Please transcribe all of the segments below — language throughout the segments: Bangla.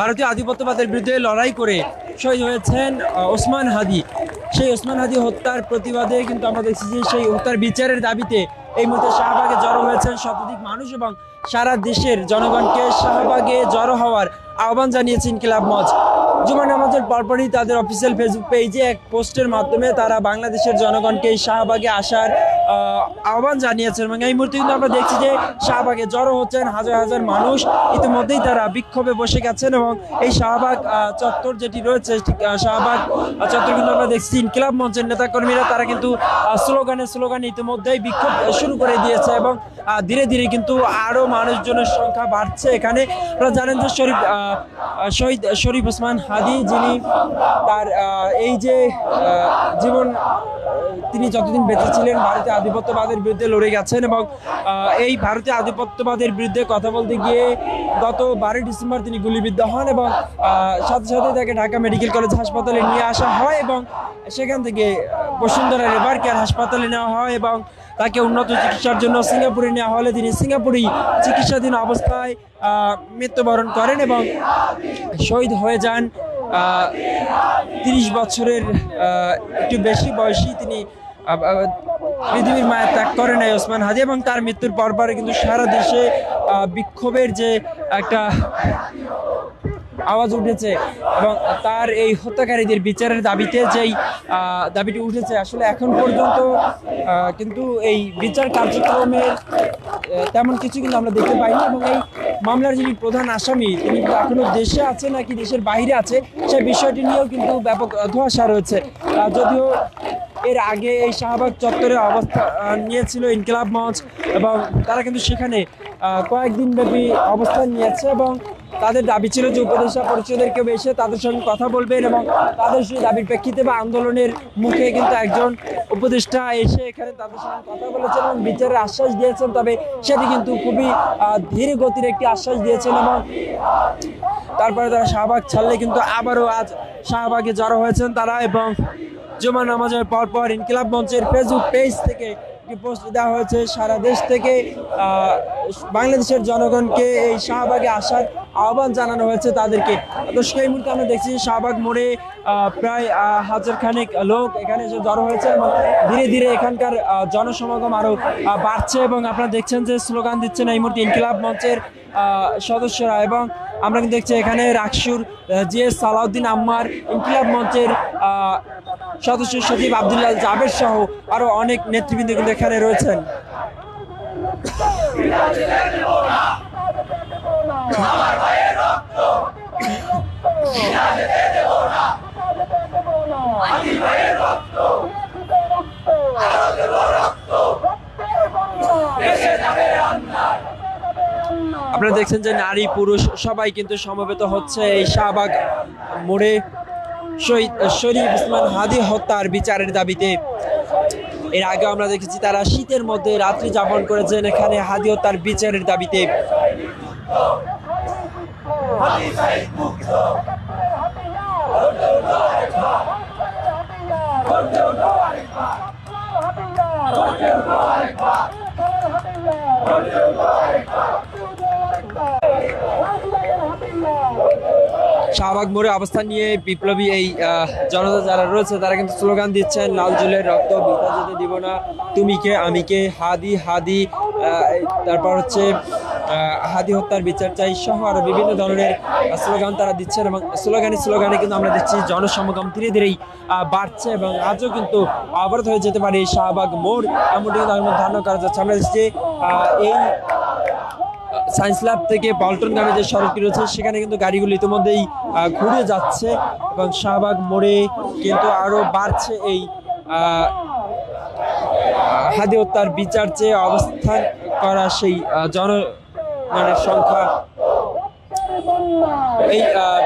ভারতীয় আধিপত্যবাদের বিরুদ্ধে লড়াই করে শহীদ হয়েছেন ওসমান হাদি। সেই ওসমান হাদি হত্যার প্রতিবাদে কিন্তু আমরা দেখছি যে সেই হত্যার বিচারের দাবিতে এই মুহূর্তে শাহবাগে জড়ো হয়েছেন শতাধিক মানুষ এবং সারা দেশের জনগণকে শাহবাগে জড়ো হওয়ার আহ্বান জানিয়েছে ইনকিলাব মঞ্চ। জুমা নামাজের পরপরই তাদের অফিসিয়াল ফেসবুক পেজে এক পোস্টের মাধ্যমে তারা বাংলাদেশের জনগণকে এই শাহবাগে আসার আহ্বান জানিয়েছেন এবং এই মুহূর্তে কিন্তু আমরা দেখছি যে শাহবাগে জড়ো হচ্ছেন হাজার হাজার মানুষ। ইতিমধ্যেই তারা বিক্ষোভে বসে গেছেন এবং এই শাহবাগ চত্বর যেটি রয়েছে শাহবাগ চত্বর কিন্তু আমরা দেখছি ইনকিলাব মঞ্চের নেতাকর্মীরা তারা কিন্তু স্লোগানে ইতিমধ্যেই বিক্ষোভ শুরু করে দিয়েছে এবং ধীরে ধীরে কিন্তু আরও মানুষজনের সংখ্যা বাড়ছে এখানে। আপনারা জানেন যে শহীদ শরীফ ওসমান হাদি যিনি তার এই যে জীবন তিনি যতদিন বেঁচে ছিলেন ভারতীয় আধিপত্যবাদের বিরুদ্ধে লড়ে গেছেন এবং এই ভারতীয় আধিপত্যবাদের বিরুদ্ধে কথা বলতে গিয়ে গত 12 ডিসেম্বর তিনি গুলিবিদ্ধ হন এবং সাথে সাথে তাকে ঢাকা মেডিকেল কলেজ হাসপাতালে নিয়ে আসা হয় এবং সেখান থেকে বসুন্ধরা রেভার কেয়ার হাসপাতালে নেওয়া হয় এবং তাকে উন্নত চিকিৎসার জন্য সিঙ্গাপুরে নেওয়া হলে তিনি সিঙ্গাপুরেই চিকিৎসাধীন অবস্থায় মৃত্যুবরণ করেন এবং শহীদ হয়ে যান। 30 বছরের একটু বেশি বয়সী তিনি পৃথিবীর মায়া ত্যাগ করেন এই ওসমান হাদি এবং তার মৃত্যুর পরপরে কিন্তু সারা দেশে বিক্ষোভের যে একটা আওয়াজ উঠেছে এবং তার এই হত্যাকারীদের বিচারের দাবিতে যেই দাবিটি উঠেছে আসলে এখন পর্যন্ত কিন্তু এই বিচার কার্যক্রমের তেমন কিছু কিন্তু আমরা দেখতে পাইনি এবং এই মামলার যিনি প্রধান আসামি তিনি এখনো দেশে আছে নাকি দেশের বাইরে আছে সেই বিষয়টি নিয়েও কিন্তু ব্যাপক ধোঁয়াশা রয়েছে। যদিও এর আগে এই শাহবাগ চত্বরে অবস্থান নিয়েছিল ইনকিলাব মঞ্চ এবং তারা কিন্তু সেখানে কয়েকদিন ব্যাপী অবস্থান নিয়েছে এবং তাদের দাবি ছিল যে উপদেষ্টা পরিষদের কেউ এসে তাদের সঙ্গে কথা বলবেন এবং তাদের সেই দাবির প্রেক্ষিতে বা আন্দোলনের মুখে কিন্তু একজন উপদেষ্টা এসে এখানে তাদের সঙ্গে কথা বলেছেন এবং বিচারের আশ্বাস দিয়েছেন, তবে সেটি কিন্তু খুবই ধীর গতির একটি আশ্বাস দিয়েছেন এবং তারপরে তারা শাহবাগ ছাড়লে কিন্তু আবারও আজ শাহবাগে জড়ো হয়েছেন তারা এবং জুমা নামাজের পরপর ইনকিলাব মঞ্চের ফেসবুক পেজ থেকে একটি পোস্ট দেওয়া হয়েছে। সারা দেশ থেকে বাংলাদেশের জনগণকে এই শাহবাগে আসার আহ্বান জানানো হয়েছে তাদেরকে। দর্শক এই মুহূর্তে আমরা দেখছি শাহবাগ মোড়ে প্রায় 1000 খানেক লোক এখানে এসে জড়ো হয়েছে এবং ধীরে ধীরে এখানকার জনসমাগম আরও বাড়ছে এবং আপনারা দেখছেন যে স্লোগান দিচ্ছেন এই মুহূর্তে ইনকিলাব মঞ্চের সদস্যরা এবং আমরা কিন্তু দেখছি এখানে রাকসুর জিএস সালাউদ্দিন আম্মার, ইনকিলাব মঞ্চের সদস্য সচিব আব্দুল্লাহ জাবের সহ আরো অনেক নেতৃবৃন্দ কিন্তু এখানে রয়েছেন। আপনারা দেখছেন যে নারী পুরুষ সবাই কিন্তু সমবেত হচ্ছে এই শাহবাগ মোড়ে শহীদ শরীফ ওসমান হাদি হত্যার বিচারের দাবিতে। এর আগে আমরা দেখেছি তারা শীতের মধ্যে রাত্রি যাপন করেছেন এখানে হাদি হত্যার বিচারের দাবিতে। শাহবাগ মোড়ে অবস্থান নিয়ে বিপ্লবী এই জনতা যারা রয়েছে তারা কিন্তু স্লোগান দিচ্ছেন, লাল জুলের রক্ত বৃথা যেতে দিব না, তুমি কে আমি কে, হাদি হাদি, তারপর হচ্ছে হাদি হত্যার বিচার চাই সহ আরো বিভিন্ন ধরনের স্লোগান তারা দিচ্ছেন এবং স্লোগানে কিন্তু আমরা দেখছি জনসমাগম ধীরে ধীরেই বাড়ছে এবং আজও কিন্তু অবরোধ হয়ে যেতে পারে এই শাহবাগ মোড়, এমনটি কিন্তু ধারণা করা যাচ্ছে। আমরা দেখছি এই সায়েন্স ল্যাব থেকে পল্টনগামী যে সড়কটি রয়েছে সেখানে কিন্তু গাড়িগুলো ইতিমধ্যেই ঘুরে যাচ্ছে এবং শাহবাগ মোড়ে কিন্তু আরো বাড়ছে এই হাদি হত্যার বিচার চেয়ে অবস্থান করা সেই জনগণের সংখ্যা। এই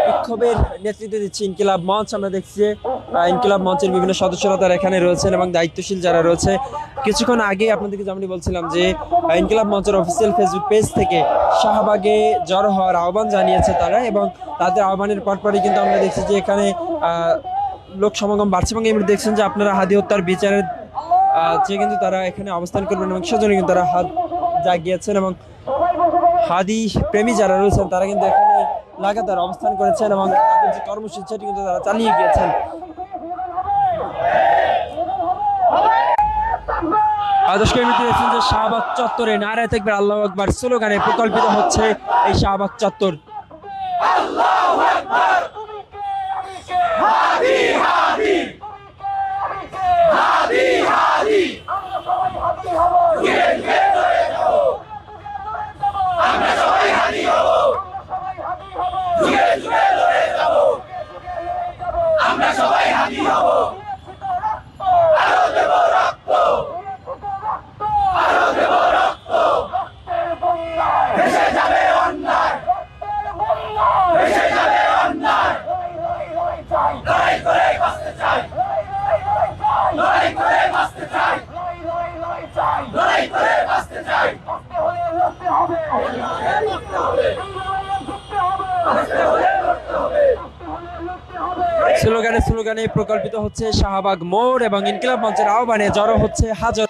বিক্ষোভের নেতৃত্ব দিচ্ছে ইনকিলাব মঞ্চ। আমরা দেখছি ইনকিলাব মঞ্চের বিভিন্ন সদস্যরা তারা এখানে রয়েছেন এবং দায়িত্বশীল যারা রয়েছে। কিছুক্ষণ আগে আপনাদেরকে যেমনটি বলছিলাম যে ইনকিলাব মঞ্চের অফিসিয়াল ফেসবুক পেজ থেকে শাহবাগে জড়ো হওয়ার আহ্বান জানিয়েছে তারা এবং তাদের আহ্বানের পরপরই কিন্তু আমরা দেখছি যে এখানে লোক সমাগম বাড়ছে এবং এমনি দেখছেন যে আপনারা হাদি হত্যার বিচারের যে কিন্তু তারা এখানে অবস্থান করবেন এবং সেজন্য কিন্তু তারা হাত জাগিয়েছেন এবং হাদি প্রেমী যারা রয়েছেন তারা কিন্তু এখানে লাগাতার অবস্থান করেছেন এবং তাদের যে কর্মসূচি সেটি কিন্তু তারা চালিয়ে গিয়েছেন। দর্শক মিত্র দেখছেন যে শাহবাগ চত্বরে নারায়ে তাকবীর আল্লাহু আকবার স্লোগানে প্রকল্পিত হচ্ছে এই শাহবাগ চত্বর। স্লোগানে স্লোগানে প্রকল্পিত হচ্ছে শাহবাগ মোড় এবং ইনকিলাব মঞ্চের আহ্বানে জড়ো হচ্ছে হাজার